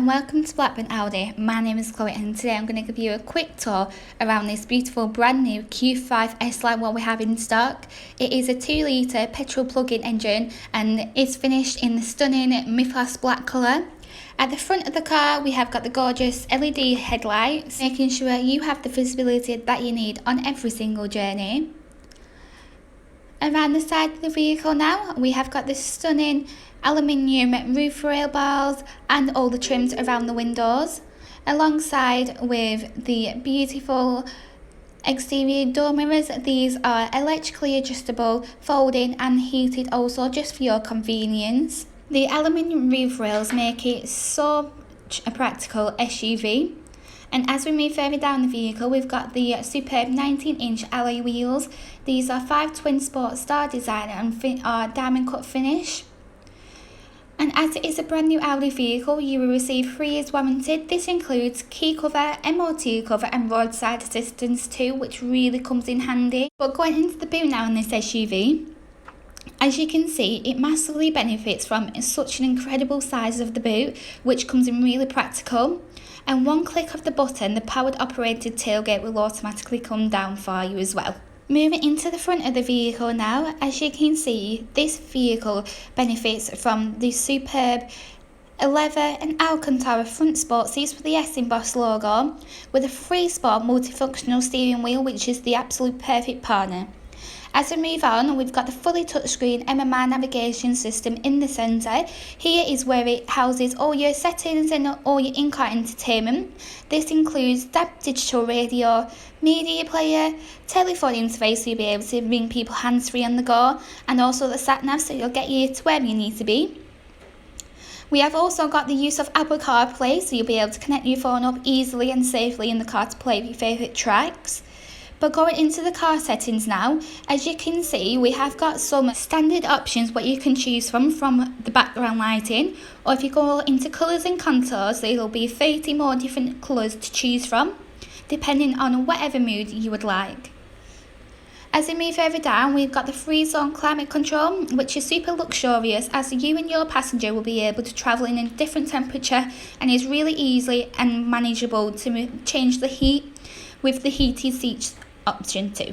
and welcome to Blackburn Audi. My name is Chloe and today I'm going to give you a quick tour around this beautiful brand new Q5 S-Line what we have in stock. It is a 2 litre petrol plug-in engine and it's finished in the stunning Mythos Black colour. At the front of the car we have got the gorgeous LED headlights, making sure you have the visibility that you need on every single journey. Around the side of the vehicle now, we have got the stunning aluminium roof rail bars and all the trims around the windows, alongside with the beautiful exterior door mirrors. These are electrically adjustable, folding and heated also just for your convenience. The aluminium roof rails make it so a practical SUV. And as we move further down the vehicle, we've got the superb 19-inch alloy wheels. These are 5 twin sport star design and are diamond cut finish. And as it is a brand new Audi vehicle, you will receive 3 years warranty. This includes key cover, MOT cover and roadside assistance too, which really comes in handy. But going into the boot now in this SUV, as you can see, it massively benefits from such an incredible size of the boot, which comes in really practical. And one click of the button, the powered operated tailgate will automatically come down for you as well. Moving into the front of the vehicle now, as you can see, this vehicle benefits from the superb leather and Alcantara front sport seats with the S embossed logo, with a 3-sport multifunctional steering wheel, which is the absolute perfect partner. As we move on, we've got the fully touchscreen MMI navigation system in the centre. Here is where it houses all your settings and all your in-car entertainment. This includes DAB digital radio, media player, telephone interface so you'll be able to ring people hands-free on the go, and also the sat-nav so you'll get you to where you need to be. We have also got the use of Apple CarPlay so you'll be able to connect your phone up easily and safely in the car to play with your favourite tracks. But going into the car settings now, as you can see, we have got some standard options what you can choose from the background lighting, or if you go into colours and contours, there will be 30 more different colours to choose from, depending on whatever mood you would like. As we move further down, we've got the 3-zone climate control, which is super luxurious as you and your passenger will be able to travel in a different temperature and is really easy and manageable to change the heat with the heated seats option too.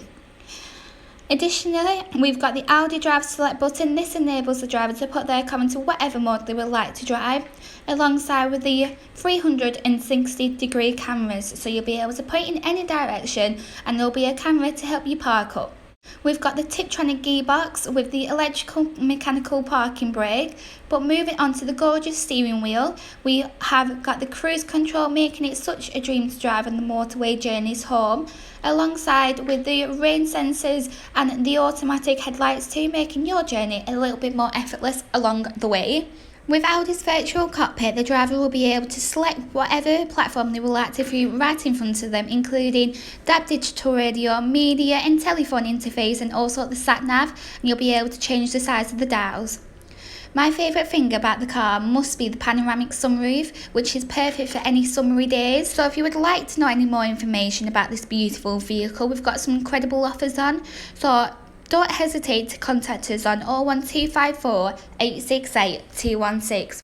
Additionally, we've got the Audi drive select button. This enables the driver to put their car into whatever mode they would like to drive, alongside with the 360-degree cameras, so you'll be able to point in any direction and there'll be a camera to help you park up. We've got the Tiptronic gearbox with the Electromechanical parking brake. But moving on to the gorgeous steering wheel, we have got the cruise control, making it such a dream to drive on the motorway journeys home, alongside with the rain sensors and the automatic headlights too, making your journey a little bit more effortless along the way. With Audi's virtual cockpit, the driver will be able to select whatever platform they would like to view right in front of them, including DAB digital radio, media and telephone interface, and also the sat-nav, and you'll be able to change the size of the dials. My favourite thing about the car must be the panoramic sunroof, which is perfect for any summery days. So if you would like to know any more information about this beautiful vehicle, we've got some incredible offers on. So don't hesitate to contact us on 01254 868 216.